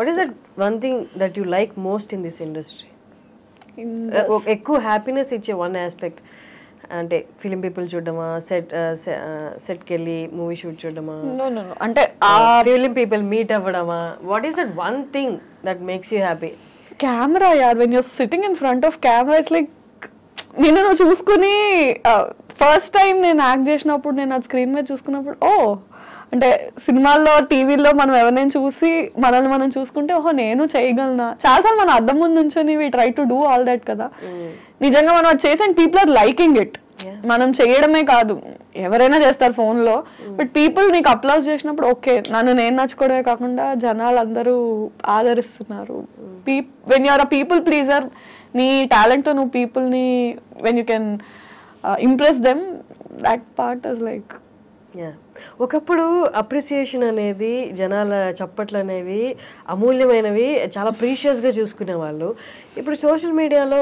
What is that one thing that you like most in this industry? ఎక్కువ happiness ఇచ్చే one aspect అంటే film people చూడడమా, సెట్కి వెళ్ళి మూవీ షూట్ చూడడమా, అంటే ఫిలిం పీపుల్ మీట్ అవ్వడమా? What is that one thing that makes you happy? Camera యార్, when you're sitting in front of camera it's like నేను చూసుకుని ఫస్ట్ టైం నేను యాక్ట్ చేసినప్పుడు నేను అది స్క్రీన్ మీద చూసుకున్నప్పుడు అంటే సినిమాల్లో టీవీలో మనం ఎవరినైనా చూసి మనల్ని మనం చూసుకుంటే నేను చేయగలనా, చాలాసార్లు మనం అద్దం ముందు నుంచొని we try to do all that కదా. నిజంగా మనం అది చేసి and people are liking it. మనం చేయడమే కాదు, ఎవరైనా చేస్తారు ఫోన్ లో, బట్ పీపుల్ నీకు అప్లాస్ చేసినప్పుడు ఓకే నన్ను నేను నచ్చుకోవడమే కాకుండా జనాలు అందరూ ఆదరిస్తున్నారు. When you're a people pleaser, నీ టాలెంట్ తో నువ్వు పీపుల్ ని when you can impress them, that part is like. ఒకప్పుడు అప్రిసియేషన్ అనేది, జనాల చప్పట్లు అనేవి అమూల్యమైనవి, చాలా ప్రీషియస్గా చూసుకునే వాళ్ళు. ఇప్పుడు సోషల్ మీడియాలో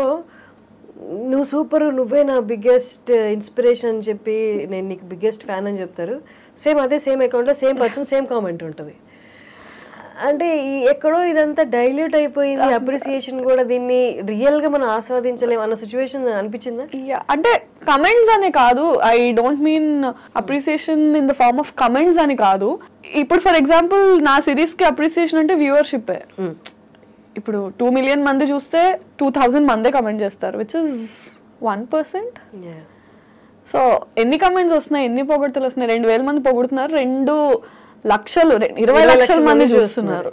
నువ్వు సూపర్, నువ్వే నా బిగ్గెస్ట్ ఇన్స్పిరేషన్ అని చెప్పి నేను నీకు బిగ్గెస్ట్ ఫ్యాన్ అని చెప్తారు. అదే సేమ్ అకౌంట్లో సేమ్ పర్సన్ సేమ్ కామెంట్ ఉంటుంది. అంటే ఎక్కడో ఇదంతా డైల్యూట్ అయిపోయింది, అప్రిసియేషన్ కూడా దీన్ని రియల్ గా మనం ఆస్వాదించలేము అన్న సిచ్యువేషన్ అనిపించిందా? అంటే కమెంట్స్ అని కాదు, I don't mean appreciation in the form of comments అని కాదు. ఇప్పుడు ఫర్ ఎగ్జాంపుల్ నా సిరీస్ కి అప్రిసియేషన్ అంటే వ్యూవర్షిప్. ఇప్పుడు 2 million మంది చూస్తే 2000 మందే కమెంట్ చేస్తారు, విచ్ ఇస్ 1%. సో ఎన్ని కమెంట్స్ వస్తున్నాయి, ఎన్ని పొగడ్తలు వస్తున్నాయి? 2000 మంది పొగుడుతున్నారు, 2 లక్షలు 20 లక్షల మంది చూస్తున్నారు.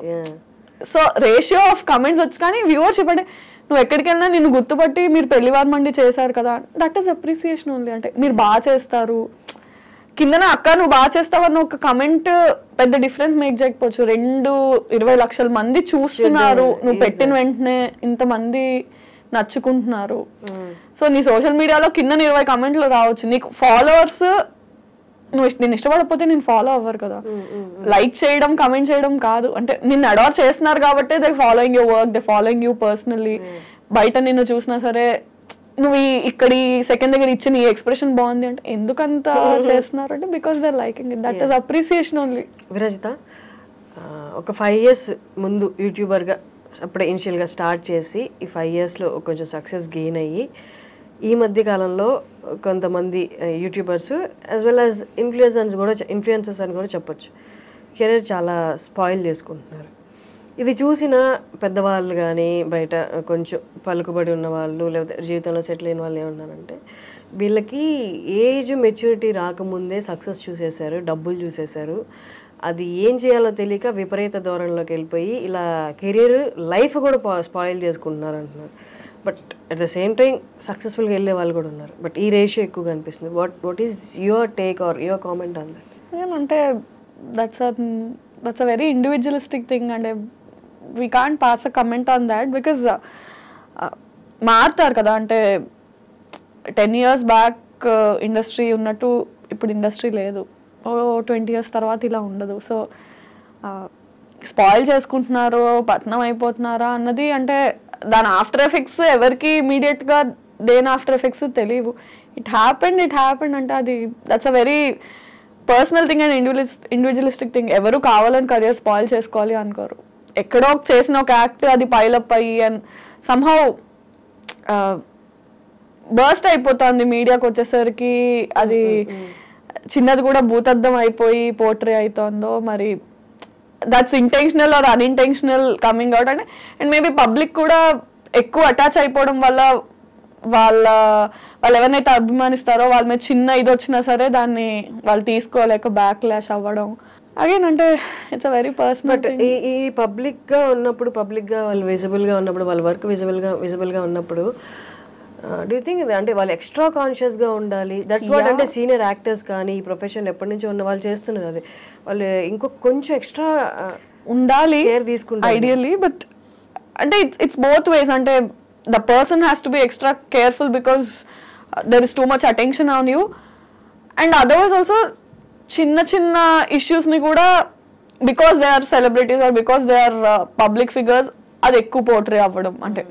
సో రేషియో ఆఫ్ కమెంట్స్ వచ్చి, కానీ వ్యూవర్షిప్ అంటే నువ్వు ఎక్కడికి వెళ్ళినా నిన్ను గుర్తుపట్టి మీరు పెళ్లివారు మండి చేశారు కదా, దట్ ఈస్ అప్రిసియేషన్ ఓన్లీ. అంటే మీరు బాగా చేస్తారు, కిందన అక్క నువ్వు బాగా చేస్తావన్న ఒక కమెంట్ పెద్ద డిఫరెన్స్ మేక్ చేయకపోవచ్చు. 20 లక్షల మంది చూస్తున్నారు, నువ్వు పెట్టిన వెంటనే ఇంతమంది నచ్చుకుంటున్నారు. సో నీ సోషల్ మీడియాలో కింద 20 కమెంట్లు రావచ్చు, నీకు ఫాలోవర్స్ నేను ఇష్టపడకపోతే నేను ఫాలో అవ్వరు కదా. లైక్ చేయడం, కమెంట్ చేయడం కాదు, అంటే నిన్ను అడార్ చేస్తున్నారు కాబట్టి they following your work, they following you personally. బయట నిన్ను చూసినా సరే నువ్వు ఇక్కడ సెకండ్ దగ్గర ఇచ్చిన ఈ ఎక్స్ప్రెషన్ బాగుంది అంటే ఎందుకంత చేస్తున్నారు అంటే because they liking it, that is appreciation only. Virajitha, ఒక 5 years ముందు యూట్యూబర్గా అప్పుడే ఇనిషియల్గా స్టార్ట్ చేసి ఈ 5 yearsలో కొంచెం సక్సెస్ గెయిన్ అయ్యి ఈ మధ్య కాలంలో కొంతమంది YouTubers as well as influencers అని కూడా చెప్పొచ్చు, కెరీర్ చాలా స్పాయిల్ చేసుకుంటున్నారు. ఇది చూసిన పెద్దవాళ్ళు కానీ బయట కొంచెం పలుకుబడి ఉన్న వాళ్ళు లేకపోతే జీవితంలో సెటిల్ అయిన వాళ్ళు ఏమన్నారంటే, వీళ్ళకి ఏజ్ మెచ్యూరిటీ రాకముందే సక్సెస్ చూసేశారు, డబ్బులు చూసేశారు, అది ఏం చేయాలో తెలియక విపరీత ధోరణిలోకి వెళ్ళిపోయి ఇలా కెరీర్ లైఫ్ కూడా స్పాయిల్ చేసుకుంటున్నారు అంటున్నారు. But at the same time సక్సెస్ఫుల్గా వెళ్ళే వాళ్ళు కూడా ఉన్నారు. బట్ ఈ రేషియో ఎక్కువగా అనిపిస్తుంది. What is your take or your comment on that? అంటే that's a very individualistic thing. అంటే we can't pass a comment on that because మారుతారు కదా. అంటే 10 years బ్యాక్ ఇండస్ట్రీ ఉన్నట్టు ఇప్పుడు ఇండస్ట్రీ లేదు, 20 years తర్వాత ఇలా ఉండదు. సో స్పాయిల్ చేసుకుంటున్నారు, పతనం అయిపోతున్నారా అన్నది అంటే దాని ఆఫ్టర్ ఎఫెక్ట్స్ ఎవరికి ఇమీడియట్గా దేని ఆఫ్టర్ ఎఫెక్ట్స్ తెలియవు. ఇట్ హ్యాపెండ్ అంటే అది that's a very personal thing and individualistic thing. ఎవరు కావాలని కెరియర్ స్పాయిల్ చేసుకోవాలి అనుకోరు. ఎక్కడో చేసిన ఒక యాక్ట్ అది పైలప్ అయ్యి అండ్ సమ్హౌ బర్స్ట్ అయిపోతుంది మీడియాకి వచ్చేసరికి. అది చిన్నది కూడా భూతద్దం అయిపోయి పోర్ట్రే అవుతుందో మరి that's intentional or unintentional coming out. And maybe public కూడా ఎక్కువ అటాచ్ అయిపోవడం వల్ల వాళ్ళు ఎవరినైతే అభిమానిస్తారో వాళ్ళ మీద చిన్న ఇది వచ్చినా సరే దాన్ని వాళ్ళు తీసుకోలేక బ్యాక్ లాష్ అవ్వడం. అగైన్ అంటే it's a very personal. But ఈ పబ్లిక్గా ఉన్నప్పుడు, పబ్లిక్గా వాళ్ళు విజిబుల్గా ఉన్నప్పుడు, వాళ్ళ వర్క్ విజిబుల్గా ఉన్నప్పుడు డూ యూ థింక్ అంటే వాళ్ళు ఎక్స్ట్రా కాన్షియస్గా ఉండాలి? దట్స్ వాట్ అంటే సీనియర్ యాక్టర్స్ కానీ ఈ ప్రొఫెషన్ ఎప్పటి నుంచో ఉన్న వాళ్ళు చేస్తున్నారు. అది వాళ్ళు ఇంకొక కొంచెం ఎక్స్ట్రా ఉండాలి కేర్ తీసుకుంటారు ఐడియల్లీ. బట్ అంటే ఇట్స్ బోత్ వేస్. అంటే the person has to be extra careful because there is too much attention on you. And otherwise also చిన్న ఇష్యూస్ని కూడా because they are celebrities or because they are public figures అది ఎక్కువ portray అవ్వడం. అంటే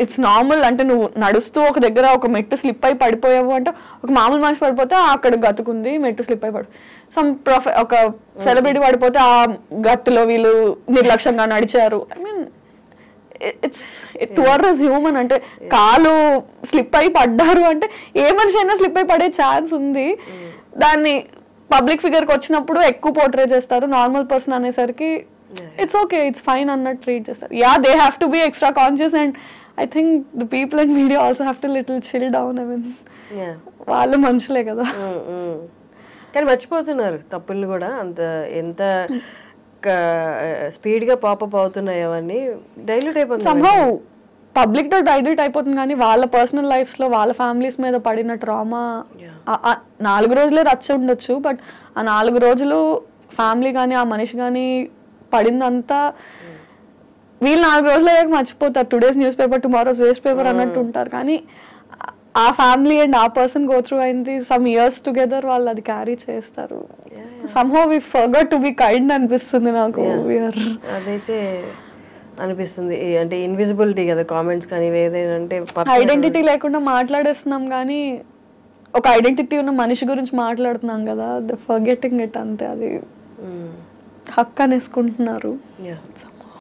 it's normal. అంటే నువ్వు నడుస్తూ ఒక దగ్గర ఒక మెట్టు స్లిప్ అయి పడిపోయావు అంటే ఒక మామూలు మనిషి పడిపోతే అక్కడ గతుకుంది, మెట్టు స్లిప్ అయి ఒక సెలబ్రిటీ పడిపోతే ఆ గట్టులో వీళ్ళు నిర్లక్ష్యంగా నడిచారు. I mean it's human. అంటే కాలు స్లిప్ అయి పడ్డారు అంటే ఏ మనిషి అయినా స్లిప్ అయి పడే ఛాన్స్ ఉంది. దాన్ని పబ్లిక్ ఫిగర్ కి వచ్చినప్పుడు ఎక్కువ పోర్ట్రే చేస్తారు. నార్మల్ పర్సన్ అనేసరికి ఇట్స్ ఓకే, ఇట్స్ ఫైన్ అన్నట్టు ట్రీట్ చేస్తారు. Yeah, they have to be extra conscious and I think the people and media also have to little chill down. I mean వాళ్ళు మనుషులే కదా. కానీ మర్చిపోతున్నారు తప్పుల్ని కూడా. అంత ఎంత స్పీడ్ గా పాపప్ అవుతున్నాయి అవన్నీ డైల్యూట్ అయిపోతుంది. సంహౌ పబ్లిక్ తో డైల్యూట్ అయిపోతుంది. కానీ వాళ్ళ పర్సనల్ లైఫ్స్ లో వాళ్ళ ఫ్యామిలీస్ మీద పడిన ట్రామా 4 రోజులే రచ్చ ఉండొచ్చు, బట్ ఆ 4 రోజులు ఫ్యామిలీ కానీ ఆ మనిషి కానీ పడిందంతా వీళ్ళు 4 రోజులు అయ్యాక మర్చిపోతారు. Today's news paper tomorrow's waste paper అన్నట్టు ఉంటారు. కానీ ఆ ఫ్యామిలీ అండ్ ఆ పర్సన్ గో త్రూ అయింది సమ్ ఇయర్స్ టుగెదర్, వాళ్ళు అది క్యారీ చేస్తారు. somehow we forgot to be kind అనిపిస్తుంది నాకు. అదైతే అనిపిస్తుంది. అంటే ఇన్విజిబిలిటీ కదా కామెంట్స్ కానీ ఏదైనా, అంటే ఐడెంటిటీ లేకుండా మాట్లాడేస్తున్నాం కానీ ఒక ఐడెంటిటీ ఉన్న మనిషి గురించి మాట్లాడుతున్నాం కదా, ఫర్గెటింగ్ ఇట్ అంతే. అది హక్ అనేసుకుంటున్నారు.